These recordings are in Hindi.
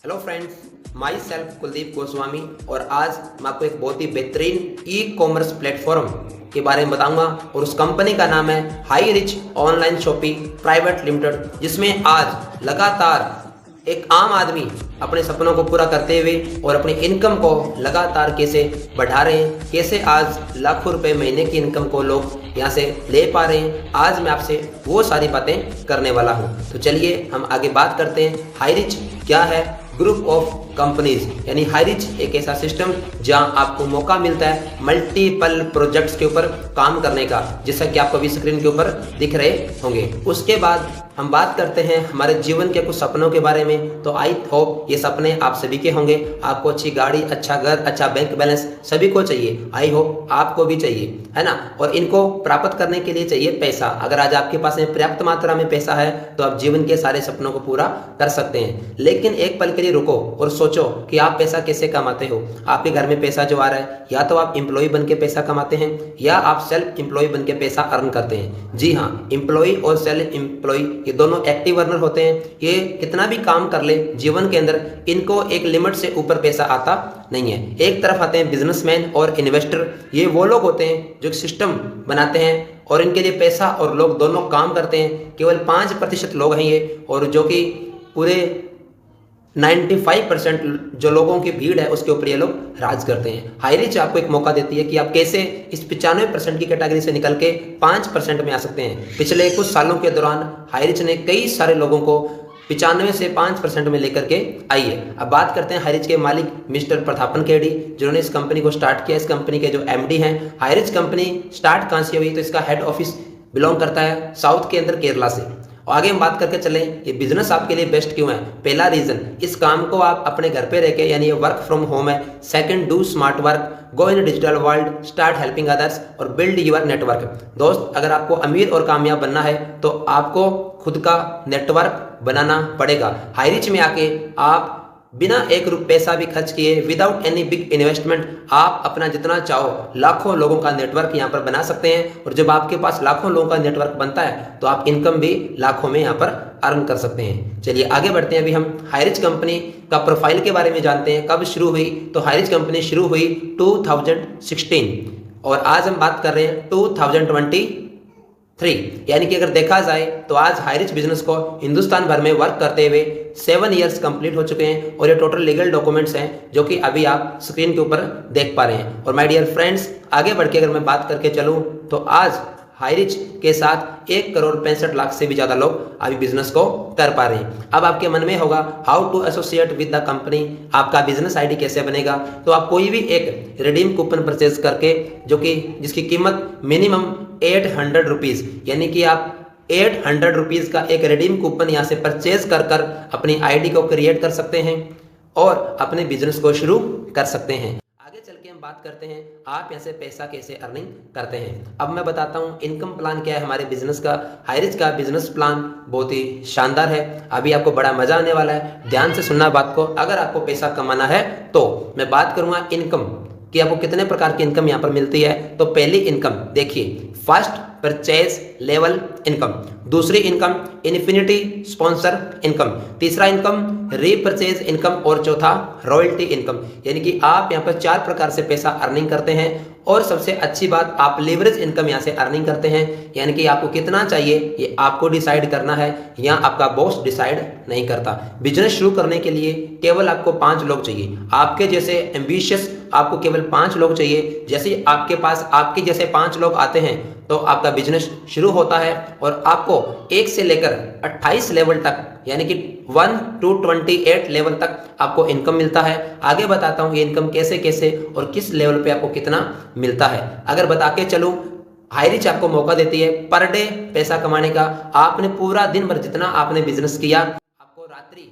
Hello friends, my self Kuldeep Goswami और आज मैं आपको एक बहुत ही बेहतरीन ई कॉमर्स प्लेटफॉर्म के बारे में बताऊंगा और उस कंपनी का नाम है high rich online shopping private limited, जिसमें आज लगातार एक आम आदमी अपने सपनों को पूरा करते हुए और अपनी इनकम को लगातार कैसे बढ़ा रहे हैं, कैसे आज लाखों रुपए महीने की इनकम को लोग यहाँ से ले पा रहे हैं। आज मैं आपसे वो सारी बातें करने वाला हूँ। तो चलिए हम आगे बात करते हैं। हाई रिच क्या है? ग्रुप ऑफ कंपनीज, यानी हाई रिच एक ऐसा सिस्टम जहां आपको मौका मिलता है मल्टीपल प्रोजेक्ट्स के ऊपर काम करने का, जैसा कि आपको अभी स्क्रीन के ऊपर दिख रहे होंगे। उसके बाद हम बात करते हैं हमारे जीवन के कुछ सपनों के बारे में। तो आई होप ये सपने आप सभी के होंगे। आपको अच्छी गाड़ी, अच्छा घर, अच्छा बैंक बैलेंस सभी को चाहिए। आई होप आपको भी चाहिए, है ना। और इनको प्राप्त करने के लिए चाहिए पैसा। अगर आज आपके पास में पर्याप्त मात्रा में पैसा है तो आप जीवन के सारे सपनों को पूरा कर सकते हैं। लेकिन एक पल के लिए रुको और सोचो कि आप पैसा कैसे कमाते हो। आपके घर में पैसा जो आ रहा है, या तो आप एम्प्लॉय बन के पैसा कमाते हैं या आप सेल्फ एम्प्लॉय बन के पैसा अर्न करते हैं। जी हाँ, एम्प्लॉय और सेल्फ एम्प्लॉय ये दोनों एक्टिव अर्नर होते हैं। ये कितना भी काम कर ले जीवन के अंदर, इनको एक लिमिट से ऊपर पैसा आता नहीं है। एक तरफ आते हैं बिजनेसमैन और इन्वेस्टर। ये वो लोग होते हैं जो सिस्टम बनाते हैं और इनके लिए पैसा और लोग दोनों काम करते हैं। केवल 5% लोग हैं ये, और जो कि पूरे 95% जो लोगों की भीड़ है उसके ऊपर ये लोग राज करते हैं। हाई रिच आपको एक मौका देती है कि आप कैसे इस 95% की कैटेगरी से निकल के 5% में आ सकते हैं। पिछले कुछ सालों के दौरान हाई रिच ने कई सारे लोगों को 95 से 5% में लेकर के आई है। अब बात करते हैं हाई रिच के मालिक मिस्टर प्रतापन केडी, जिन्होंने इस कंपनी को स्टार्ट किया। इस कंपनी के जो एमडी हैं, हाई रिच कंपनी स्टार्ट कहाँ से हुई? तो इसका हेड ऑफिस बिलोंग करता है साउथ के अंदर केरला से। आगे हम बात करके चलें ये बिजनेस आपके लिए बेस्ट क्यों है। पहला रीजन, इस काम को आप अपने घर पे रह के, यानी ये वर्क फ्रॉम होम है। Second, do smart work, go in digital world, start helping others और बिल्ड योर नेटवर्क। दोस्त, अगर आपको अमीर और कामयाब बनना है तो आपको खुद का नेटवर्क बनाना पड़ेगा। हाई रिच में आके आप बिना एक पैसा भी खर्च किए, विदाउट एनी बिग इन्वेस्टमेंट, आप अपना जितना चाहो लाखों लोगों का नेटवर्क यहाँ पर बना सकते हैं। और जब आपके पास लाखों लोगों का नेटवर्क बनता है तो आप इनकम भी लाखों में यहाँ पर अर्न कर सकते हैं। चलिए आगे बढ़ते हैं। अभी हम हाई रिच कंपनी का प्रोफाइल के बारे में जानते हैं। कब शुरू हुई? तो हाई रिच कंपनी शुरू हुई 2016 और आज हम बात कर रहे हैं 2023। यानी कि अगर देखा जाए तो आज हाई रिच बिजनेस को हिंदुस्तान भर में वर्क करते हुए 7 ईयर्स कंप्लीट हो चुके हैं। और ये टोटल लीगल डॉक्यूमेंट्स हैं जो कि अभी आप स्क्रीन के ऊपर देख पा रहे हैं। और माय डियर फ्रेंड्स, आगे बढ़ के अगर मैं बात करके चलूं तो आज हाई रिच के साथ 1,65,00,000 से भी ज्यादा लोग अभी बिजनेस को कर पा रहे हैं। अब आपके मन में होगा how to associate with the company, आपका बिजनेस आईडी कैसे बनेगा? तो आप कोई भी एक रिडीम कूपन परचेज करके, जो कि जिसकी कीमत मिनिमम 800 रुपीज, यानी कि आप 800 रुपीज का एक रिडीम कूपन यहाँ से परचेज कर कर अपनी आईडी को क्रिएट कर सकते हैं और अपने बिजनेस को शुरू कर सकते हैं। आगे चल के हम बात करते हैं आप यहाँ से पैसा कैसे अर्निंग करते हैं। अब मैं बताता हूँ इनकम प्लान क्या है हमारे बिजनेस का। हाई रिच का बिजनेस प्लान बहुत ही शानदार है। अभी आपको बड़ा मजा आने वाला है, ध्यान से सुनना बात को। अगर आपको पैसा कमाना है तो मैं बात करूंगा इनकम कि आपको कितने प्रकार की इनकम यहाँ पर मिलती है। तो पहली इनकम देखिए, फर्स्ट परचेज लेवल इनकम, दूसरी इनकम इन्फिनिटी स्पॉन्सर इनकम, तीसरा इनकम रीपरचेज इनकम और चौथा रॉयल्टी इनकम। यानी कि आप यहाँ पर 4 प्रकार से पैसा अर्निंग करते हैं। और सबसे अच्छी बात, आप लीवरेज इनकम यहाँ से अर्निंग करते हैं, यानी कि आपको कितना चाहिए ये आपको डिसाइड करना है, यहाँ आपका बॉस डिसाइड नहीं करता। बिजनेस शुरू करने के लिए केवल आपको 5 लोग चाहिए। आपके जैसे एम्बिशियस आपको केवल 5 लोग चाहिए। जैसे आपके पास आपके जैसे 5 लोग आते हैं तो आपका बिजनेस शुरू होता है और आपको 1 से लेकर 28 लेवल तक, यानी कि 1 to 28 लेवल तक आपको इनकम मिलता है। आगे बताता हूँ ये इनकम कैसे कैसे और किस लेवल पे आपको कितना मिलता है। अगर बता के चलूं, हाई रिच आपको मौका देती है पर डे पैसा कमाने का। आपने पूरा दिन भर जितना आपने बिजनेस किया, आपको रात्रि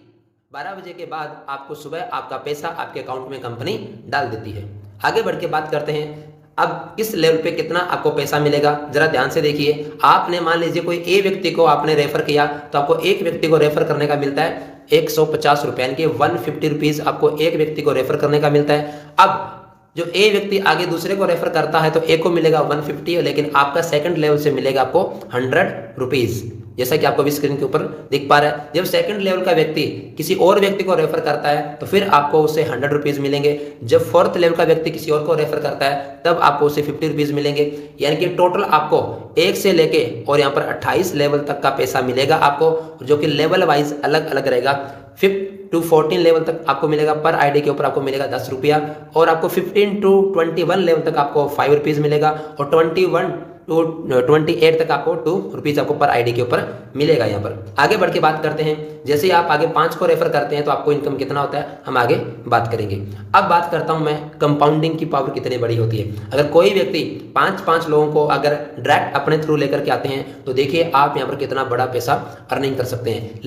12 बजे के बाद आपको सुबह आपका पैसा आपके अकाउंट में कंपनी डाल देती है। आगे बढ़ के बात करते हैं अब किस लेवल पे कितना आपको पैसा मिलेगा। जरा ध्यान से देखिए। आपने मान लीजिए कोई एक व्यक्ति को आपने रेफर किया तो आपको एक व्यक्ति को रेफर करने का मिलता है 150 रुपए, यानी कि 150 रुपीज आपको एक व्यक्ति को रेफर करने का मिलता है। अब जो ए व्यक्ति आगे दूसरे को रेफर करता है तो ए को मिलेगा 150, लेकिन आपका सेकंड लेवल से मिलेगा आपको 100 रुपीज। जैसा कि आपको भी स्क्रीन के ऊपर दिख पा रहा है। जब सेकंड लेवल का व्यक्ति किसी और व्यक्ति को रेफर करता है तो फिर आपको उससे 100 रुपीज़ मिलेंगे। जब फोर्थ लेवल का व्यक्ति किसी और को रेफर करता है तब आपको उससे 50 रुपीज़ मिलेंगे। यानी कि टोटल आपको 1 से लेके और यहाँ पर 28 लेवल तक का पैसा मिलेगा आपको, जो कि लेवल वाइज अलग अलग रहेगा। 5 to 14 लेवल तक आपको मिलेगा, पर आईडी के ऊपर आपको मिलेगा 10 रुपया, और आपको 15 to 21 लेवल तक आपको 5 रुपीज़ मिलेगा, और 21 to 28 तक आपको 2 रुपीज़ आपको पर आईडी के ऊपर मिलेगा। यहाँ पर आगे बढ़ के बात करते हैं, जैसे ही आप आगे 5 को रेफर करते हैं तो आपको इनकम कितना होता है हम आगे बात करेंगे। अब बात करता हूं मैं कंपाउंडिंग की पावर कितनी बड़ी होती है। अगर कोई व्यक्ति 5 लोगों को अगर डायरेक्ट अपने थ्रू लेकर के आते हैं तो देखिए आप यहाँ पर कितना बड़ा पैसा अर्निंग कर सकते हैं।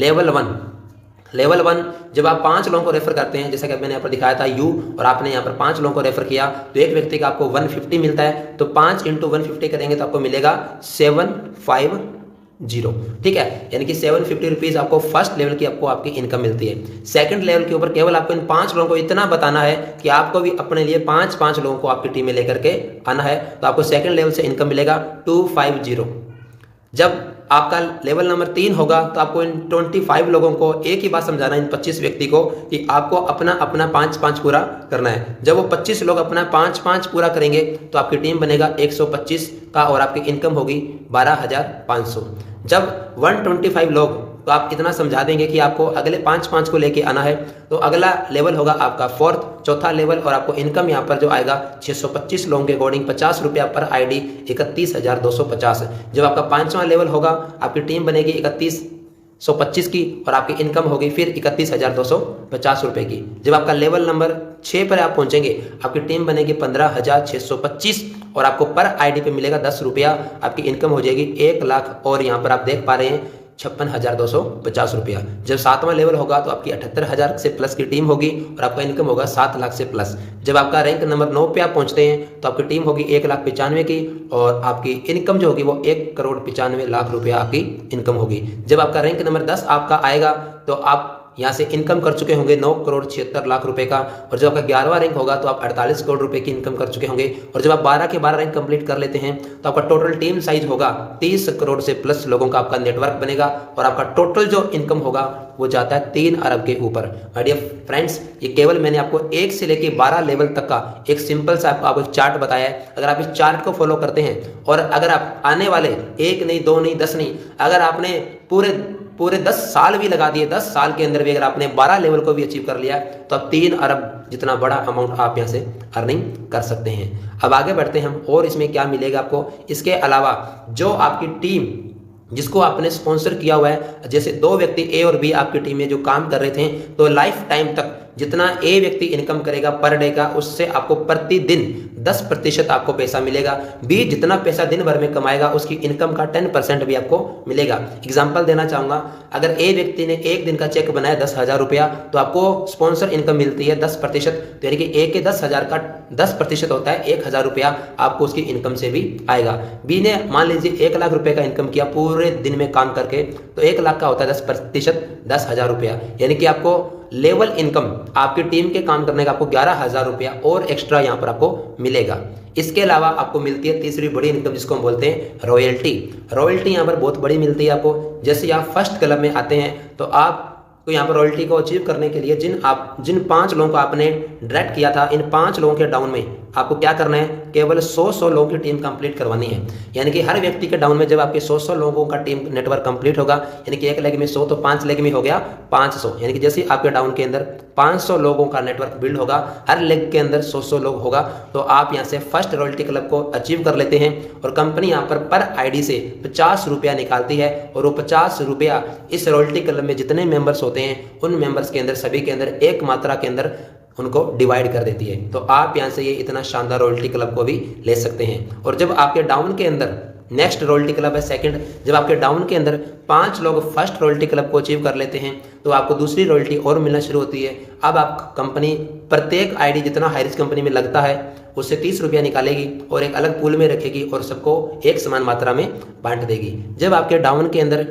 लेवल 1 जब आप 5 लोगों को रेफर करते हैं, जैसा कि मैंने यहाँ पर दिखाया था यू, और आपने यहाँ पर 5 लोगों को रेफर किया तो एक व्यक्ति का आपको 150 मिलता है। तो 5 × 150 करेंगे तो आपको मिलेगा 750, ठीक है। यानी कि 750 रुपीज़ आपको फर्स्ट लेवल की आपको आपकी इनकम मिलती है। सेकंड लेवल के ऊपर केवल आपको इन 5 लोगों को इतना बताना है कि आपको भी अपने लिए 5 लोगों को आपकी टीम में लेकर के आना है, तो आपको सेकंड लेवल से इनकम मिलेगा 250। जब आपका लेवल नंबर 3 होगा तो आपको इन 25 लोगों को एक ही बात समझाना है, इन 25 व्यक्ति को, कि आपको अपना 5 पूरा करना है। जब वो 25 लोग अपना 5 पूरा करेंगे तो आपकी टीम बनेगा 125 का, और आपकी इनकम होगी 12,500। जब 125 लोग, तो आप इतना समझा देंगे कि आपको अगले 5 को लेके आना है, तो अगला लेवल होगा आपका 4th, चौथा लेवल, और आपको इनकम यहाँ पर जो आएगा 625 लोगों के अकॉर्डिंग 50 रुपया पर आईडी, 31,250। जब आपका 5वां लेवल होगा आपकी टीम बनेगी 3125 की, और आपकी इनकम होगी फिर 31,250 रुपये की। जब आपका लेवल नंबर 6 पर आप पहुंचेंगे आपकी टीम बनेगी 15,625, और आपको पर आईडी पे मिलेगा 10 रुपया, आपकी इनकम हो जाएगी 1 लाख, और यहाँ पर आप देख पा रहे हैं 56,250 रुपया। जब 7वां लेवल होगा तो आपकी 78,000 से प्लस की टीम होगी, और आपका इनकम होगा 7 लाख से प्लस। जब आपका रैंक नंबर 9 पे आप पहुंचते हैं तो आपकी टीम होगी 1,95,000 की, और आपकी इनकम जो होगी वो 1,95,00,000 रुपया आपकी इनकम होगी। जब आपका रैंक नंबर 10 आपका आएगा तो आप यहाँ से इनकम कर चुके होंगे 9,76,00,000 रुपए का, और जब आपका 11वां रैंक होगा तो आप 48 करोड़ रुपए की इनकम कर चुके होंगे। और जब आप 12 के 12 रैंक कंप्लीट कर लेते हैं तो आपका टोटल टीम साइज होगा 30 करोड़ से प्लस लोगों का आपका नेटवर्क बनेगा, और आपका टोटल जो इनकम होगा वो जाता है 3 अरब के ऊपर। माय डियर फ्रेंड्स, ये केवल मैंने आपको 1 से लेकर 12 लेवल तक का एक सिंपल सा आपको एक चार्ट बताया है। अगर आप इस चार्ट को फॉलो करते हैं, और अगर आप आने वाले 1 नहीं 2 नहीं 10 नहीं, अगर आपने पूरे 10 साल भी लगा दिए, 10 साल के अंदर भी अगर आपने 12 लेवल को भी अचीव कर लिया तो आप 3 अरब जितना बड़ा अमाउंट आप यहाँ से अर्निंग कर सकते हैं। अब आगे बढ़ते हैं हम, और इसमें क्या मिलेगा आपको। इसके अलावा जो आपकी टीम जिसको आपने स्पॉन्सर किया हुआ है, जैसे 2 व्यक्ति ए और बी आपकी टीम में जो काम कर रहे थे, तो लाइफ टाइम तक जितना ए व्यक्ति इनकम करेगा पर डे का, उससे आपको प्रतिदिन 10% आपको पैसा मिलेगा। बी जितना पैसा दिन भर में कमाएगा उसकी इनकम का 10% भी आपको मिलेगा। एग्जांपल देना चाहूँगा, अगर ए व्यक्ति ने एक दिन का चेक बनाया 10,000 रुपया, तो आपको स्पॉन्सर इनकम मिलती है 10%, तो यानी कि ए के 10,000 का 10% होता है 1,000 रुपया आपको उसकी इनकम से भी आएगा। बी ने मान लीजिए 1 लाख रुपये का इनकम किया पूरे दिन में काम करके, तो 1 लाख का होता है 10%, 10,000 रुपया, यानी कि आपको लेवल इनकम आपकी टीम के काम करने का आपको 11,000 रुपया और एक्स्ट्रा यहाँ पर आपको मिलेगा। इसके अलावा आपको मिलती है तीसरी बड़ी इनकम जिसको हम बोलते हैं रॉयल्टी। रॉयल्टी यहाँ पर बहुत बड़ी मिलती है आपको। जैसे आप फर्स्ट क्लब में आते हैं तो आप तो यहाँ पर रॉयल्टी को अचीव करने के लिए जिन 5 लोगों को आपने डायरेक्ट किया था, इन 5 लोगों के डाउन में आपको क्या करना है, केवल 100 लोगों की टीम कंप्लीट करवानी है। यानी कि हर व्यक्ति के डाउन में जब आपके 100 लोगों का टीम नेटवर्क कंप्लीट होगा, यानी कि एक लेग में 100 तो 5 लेग में हो गया 500, यानी कि जैसे आपके डाउन के अंदर 500 लोगों का नेटवर्क बिल्ड होगा, हर लेग के अंदर 100 लोग होगा, तो आप यहाँ से फर्स्ट रॉयल्टी क्लब को अचीव कर लेते हैं। और कंपनी यहाँ पर आईडी से 50 रुपया निकालती है, और वो 50 रुपया इस रॉयल्टी क्लब में जितने मेंबर्स होते हैं उन मेंबर्स के अंदर सभी के अंदर एक मात्रा के अंदर उनको डिवाइड कर देती है। तो आप यहाँ से ये इतना शानदार रॉयल्टी क्लब को भी ले सकते हैं। और जब आपके डाउन के अंदर नेक्स्ट रॉयल्टी क्लब है सेकंड, जब आपके डाउन के अंदर 5 लोग फर्स्ट रॉयल्टी क्लब को अचीव कर लेते हैं तो आपको दूसरी रॉयल्टी और मिलना शुरू होती है। अब आप कंपनी प्रत्येक आईडी जितना हाई रिस्क कंपनी में लगता है उससे 30 रुपया निकालेगी और एक अलग पूल में रखेगी और सबको एक समान मात्रा में बांट देगी। जब आपके डाउन के अंदर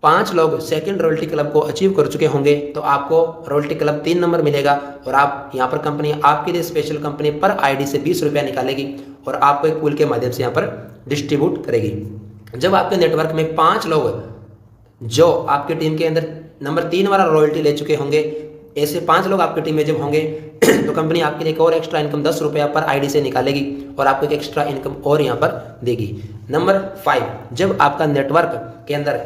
5 लोग सेकंड रॉयल्टी क्लब को अचीव कर चुके होंगे तो आपको रॉयल्टी क्लब 3 नंबर मिलेगा, और आप यहाँ पर कंपनी आपके लिए स्पेशल कंपनी पर आईडी से 20 रुपया निकालेगी और आपको एक पूल के माध्यम से यहाँ पर डिस्ट्रीब्यूट करेगी। जब आपके नेटवर्क में 5 लोग जो आपकी टीम के अंदर नंबर 3 वाला रॉयल्टी ले चुके होंगे, ऐसे 5 लोग आपकी टीम में जब होंगे तो कंपनी आपके लिए एक और एक्स्ट्रा इनकम 10 रुपया पर आईडी से निकालेगी और आपको एक एक्स्ट्रा इनकम और यहाँ पर देगी। नंबर 5, जब आपका नेटवर्क के अंदर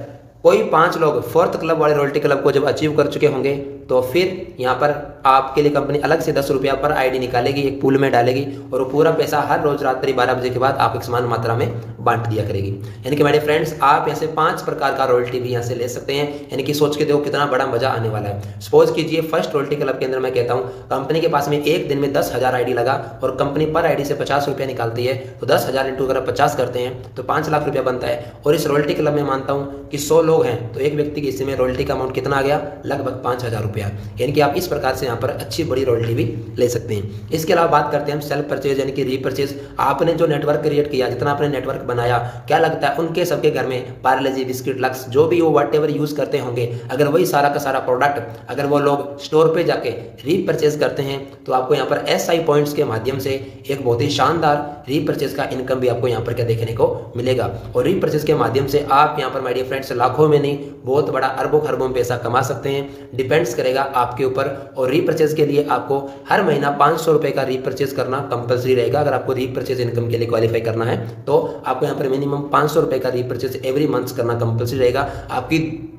कोई 5 लोग 4th क्लब वाले रॉयल्टी क्लब को जब अचीव कर चुके होंगे तो फिर यहाँ पर आपके लिए कंपनी अलग से 10 रुपया पर आईडी निकालेगी, एक पूल में डालेगी और वो पूरा पैसा हर रोज रात्रि 12 बजे के बाद आप एक समान मात्रा में बांट दिया करेगी। यानी कि मेरे फ्रेंड्स, आप ऐसे 5 प्रकार का रॉयल्टी भी यहाँ से ले सकते हैं। यानी कि सोच के देखो कितना बड़ा मजा आने वाला है। सपोज कीजिए फर्स्ट रॉयल्टी क्लब के अंदर मैं कहता हूँ कंपनी के पास में एक दिन में 10,000 आईडी लगा और कंपनी पर आईडी से 50 रुपया निकालती है, तो 10,000 इंटू अगर 50 करते हैं तो 5 लाख रुपया बनता है। और इस रॉयल्टी क्लब में मानता हूँ कि 100 लोग हैं तो एक व्यक्ति के हिस्से में रॉयल्टी का अमाउंट कितना आ गया, लगभग 5,000 रुपया। यानी कि आप इस प्रकार से यहाँ पर अच्छी बड़ी रॉयल्टी भी ले सकते हैं। इसके अलावा बात करते हैं हम सेल्फ परचेज यानी कि रीपरचेज। आपने जो नेटवर्क क्रिएट किया, जितना आपने नेटवर्क बनाया, क्या लगता है उनके सबके घर में पार्ले-जी, बिस्किट, लक्स जो भी वो वट एवर यूज करते होंगे, अगर वही सारा का सारा प्रोडक्ट अगर वो लोग स्टोर पे जाके रीपरचेज करते हैं तो आपको यहाँ पर SI पॉइंट्स के माध्यम से एक बहुत ही शानदार रीपरचेज का इनकम भी आपको यहाँ पर क्या देखने को मिलेगा। और रीपरचेज के माध्यम से आप यहाँ पर माय डियर फ्रेंड्स लाखों में नहीं, बहुत बड़ा अरबों खरबों में पैसा कमा सकते हैं। डिपेंड्स करेगा आपके ऊपर। और रीपरचेज के लिए आपको हर महीना 500 रुपए का रीपरचेज करना कंपलसरी रहेगा। अगर आपको रीपरचेज इनकम के लिए क्वालिफाई करना है तो आपको यहाँ पर मिनिमम 500 रुपए का रीपरचेज एवरी मंथ करना कंपलसरी रहेगा आपकी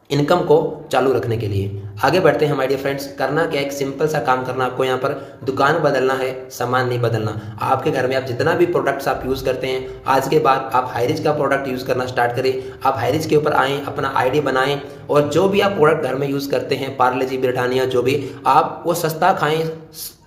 इनकम को चालू रखने के लिए। आगे बढ़ते हैं माय डियर फ्रेंड्स। करना क्या, एक सिंपल सा काम करना आपको। यहाँ पर दुकान बदलना है, सामान नहीं बदलना। आपके घर में आप जितना भी प्रोडक्ट्स आप यूज़ करते हैं, आज के बाद आप हाईरिच का प्रोडक्ट यूज़ करना स्टार्ट करें। आप हाईरिच के ऊपर आएँ, अपना आईडी बनाएं और जो भी आप प्रोडक्ट घर में यूज़ करते हैं, पार्ले-जी, ब्रिटानिया, जो भी आप वो सस्ता खाएँ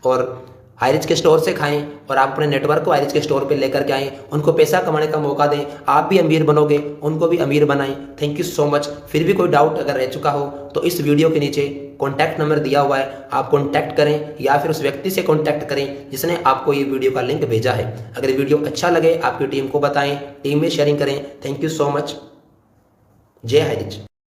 और हाईरिच के स्टोर से खाएं और आप अपने नेटवर्क को हाईरिच के स्टोर पे लेकर के आएँ, उनको पैसा कमाने का मौका दें। आप भी अमीर बनोगे, उनको भी अमीर बनाएं। Thank you so much. फिर भी कोई डाउट अगर रह चुका हो तो इस वीडियो के नीचे कॉन्टैक्ट नंबर दिया हुआ है, आप कॉन्टैक्ट करें या फिर उस व्यक्ति से कॉन्टैक्ट करें जिसने आपको ये वीडियो का लिंक भेजा है। अगर वीडियो अच्छा लगे आपकी टीम को बताएं, टीम में शेयरिंग करें। Thank you so much. जय हाईरिच।